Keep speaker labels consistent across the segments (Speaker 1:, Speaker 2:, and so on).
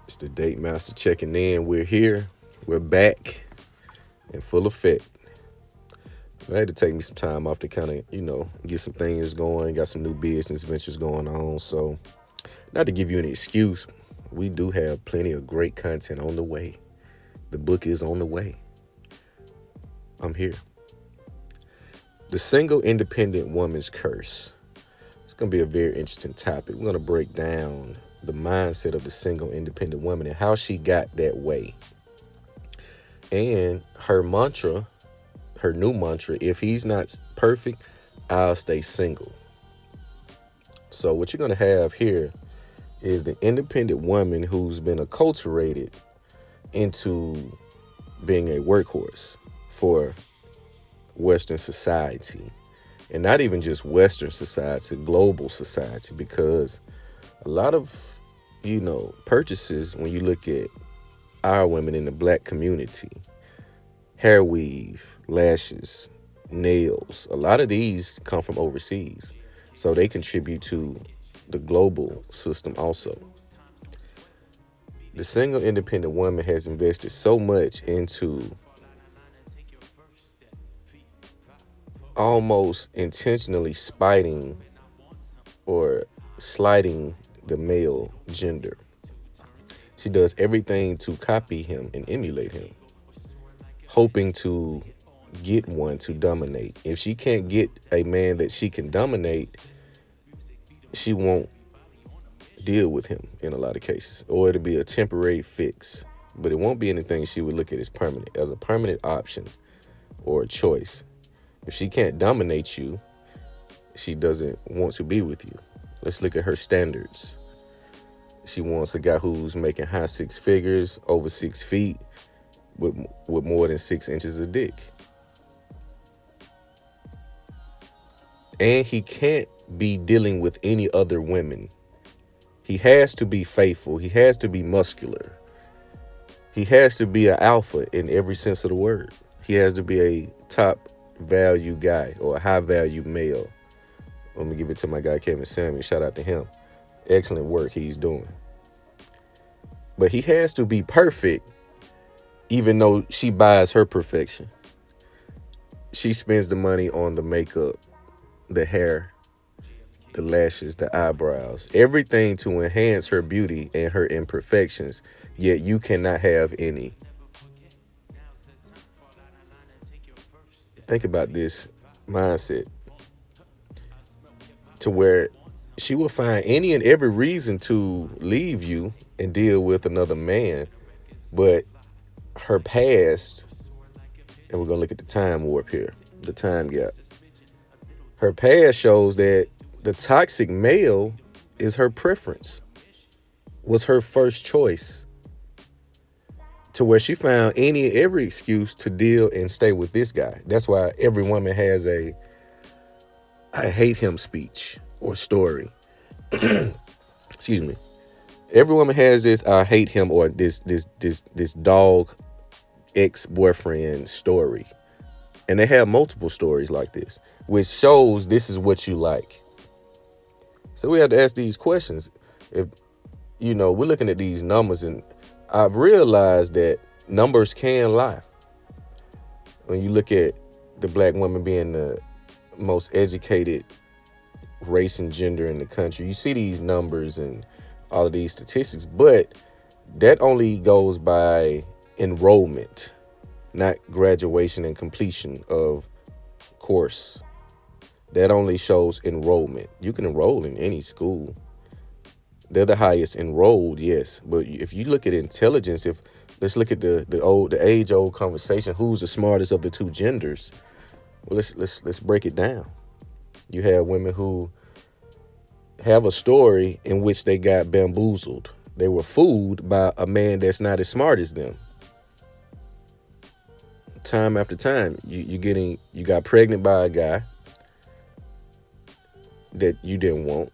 Speaker 1: It's the Date Master checking in. We're here. We're back in full effect. I had to take me some time off to kind of, get some things going. Got some new business ventures going on. So, not to give you any excuse, we do have plenty of great content on the way. The book is on the way. I'm here. The Single Independent Woman's Curse. It's going to be a very interesting topic. We're going to break down the mindset of the single independent woman and how she got that way. And her mantra, her new mantra, if he's not perfect, I'll stay single. So what you're going to have here is the independent woman who's been acculturated into being a workhorse for Western society. And not even just Western society, global society, because a lot of, purchases, when you look at our women in the black community, hair weave, lashes, nails, a lot of these come from overseas. So they contribute to the global system also. The single independent woman has invested so much into almost intentionally spiting or slighting the male gender. She does everything to copy him and emulate him, hoping to get one to dominate. If she can't get a man that she can dominate, she won't deal with him in a lot of cases, or it'll be a temporary fix. But it won't be anything she would look at as a permanent option or a choice. If she can't dominate you, she doesn't want to be with you. Let's look at her standards. She wants a guy who's making high six figures, over 6 feet, with more than 6 inches of dick. And he can't be dealing with any other women. He has to be faithful. He has to be muscular. He has to be an alpha in every sense of the word. He has to be a top value guy or a high value male. Let me give it to my guy, Kevin Samuel. Shout out to him. Excellent work he's doing. But he has to be perfect, even though she buys her perfection. She spends the money on the makeup, the hair, the lashes, the eyebrows, everything to enhance her beauty and her imperfections, yet you cannot have any. Think about this mindset, to where she will find any and every reason to leave you and deal with another man, but her past, and we're going to look at the time warp here, the time gap. Her past shows that the toxic male is her preference, was her first choice, to where she found any and every excuse to deal and stay with this guy. That's why every woman has a I hate him speech or story. Excuse me. Every woman has this I hate him or this dog ex-boyfriend story. And they have multiple stories like this, which shows this is what you like. So we have to ask these questions. If, we're looking at these numbers, and I've realized that numbers can lie. When you look at the black woman being the most educated race and gender in the country, you see these numbers and all of these statistics, but that only goes by enrollment, not graduation and completion of course. That only shows enrollment. You can enroll in any school. They're the highest enrolled, yes. But if you look at intelligence, let's look at the age old conversation, who's the smartest of the two genders? Well, let's break it down. You have women who have a story in which they got bamboozled. They were fooled by a man that's not as smart as them. Time after time, you got pregnant by a guy that you didn't want,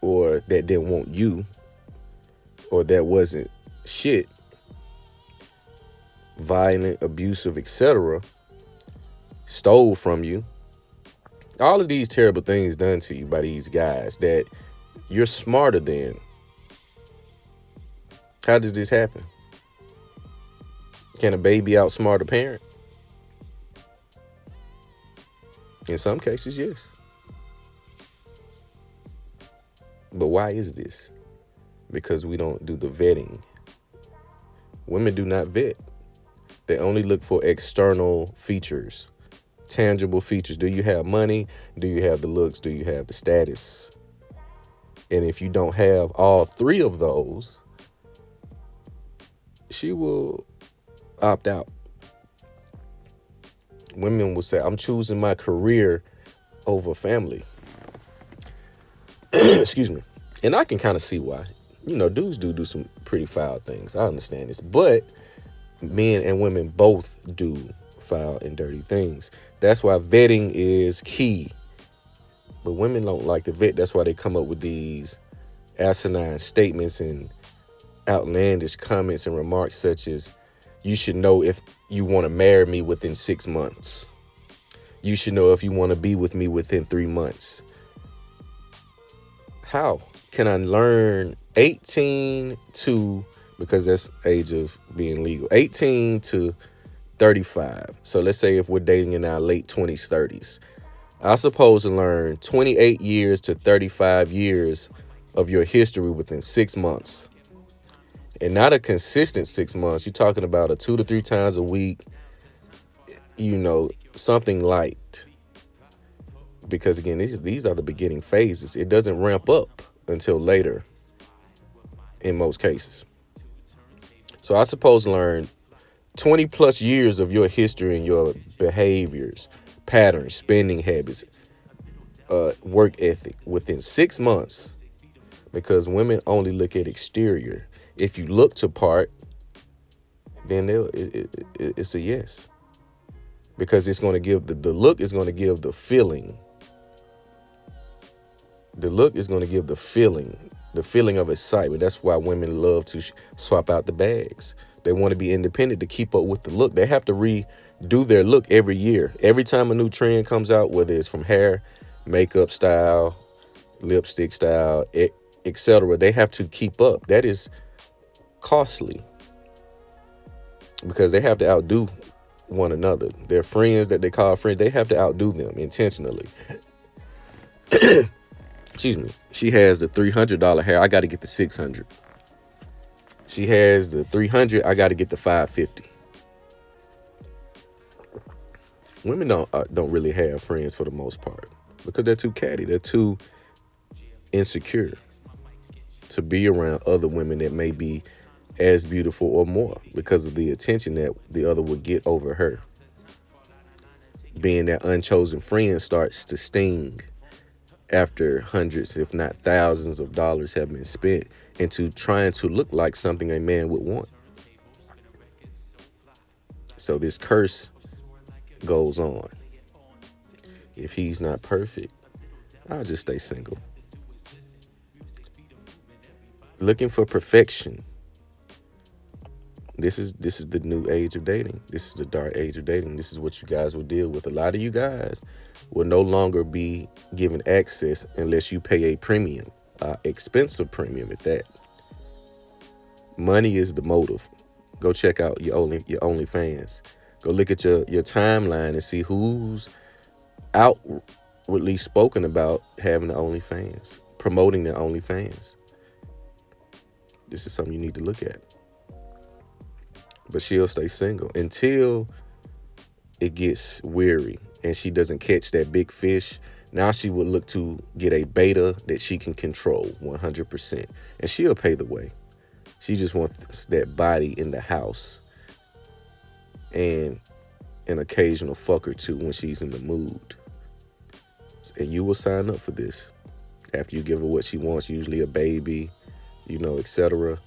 Speaker 1: or that didn't want you, or that wasn't shit, violent, abusive, etc., stole from you. All of these terrible things done to you by these guys that you're smarter than. How does this happen? Can a baby outsmart a parent? In some cases, yes. But why is this? Because we don't do the vetting. Women do not vet. They only look for external features, tangible features. Do you have money? Do you have the looks? Do you have the status? And if you don't have all three of those, she will opt out. Women will say, I'm choosing my career over family. Excuse me. And I can kind of see why. Dudes do some pretty foul things. I understand this. But men and women both do foul and dirty things. That's why vetting is key. But women don't like to vet. That's why they come up with these asinine statements and outlandish comments and remarks such as, you should know if you want to marry me within 6 months. You should know if you want to be with me within 3 months. How can I learn 18 to, because that's age of being legal, 18 to 35. So let's say if we're dating in our late 20s, 30s, I'm supposed to learn 28 years to 35 years of your history within 6 months. And not a consistent 6 months. You're talking about a 2 to 3 times a week, something light. Because again, these are the beginning phases. It doesn't ramp up until later in most cases. So I suppose learn 20 plus years of your history and your behaviors, patterns, spending habits, work ethic within 6 months, because women only look at exterior. If you look to part, then it's a yes, because it's going to give the look is going to give the feeling. The look is going to give the feeling of excitement. That's why women love to swap out the bags. They want to be independent to keep up with the look. They have to redo their look every year. Every time a new trend comes out, whether it's from hair, makeup style, lipstick style, etc., they have to keep up. That is costly because they have to outdo one another. Their friends that they call friends, they have to outdo them intentionally. Excuse me. She has the $300 hair. I got to get the $600. She has the $300. I got to get the $550. Women don't really have friends for the most part because they're too catty. They're too insecure to be around other women that may be as beautiful or more because of the attention that the other would get over her. Being that unchosen friend starts to sting after hundreds, if not thousands of dollars have been spent into trying to look like something a man would want. So this curse goes on. If he's not perfect, I'll just stay single. Looking for perfection. This is the new age of dating. This is the dark age of dating. This is what you guys will deal with. A lot of you guys will no longer be given access unless you pay a premium, expensive premium at that. Money is the motive. Go check out your OnlyFans. Go look at your timeline and see who's outwardly spoken about having the OnlyFans, promoting their OnlyFans. This is something you need to look at. But she'll stay single until it gets weary and she doesn't catch that big fish. Now she would look to get a beta that she can control 100%. And she'll pay the way. She just wants that body in the house and an occasional fuck or two when she's in the mood. And you will sign up for this after you give her what she wants, usually a baby, etc.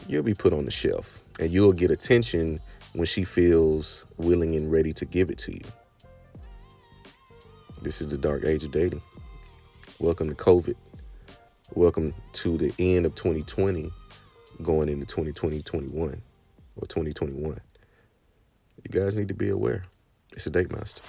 Speaker 1: You'll be put on the shelf and you'll get attention when she feels willing and ready to give it to you. This is the dark age of dating. Welcome to COVID. Welcome to the end of 2020, going into 2021 or 2021. You guys need to be aware. It's a Date Master.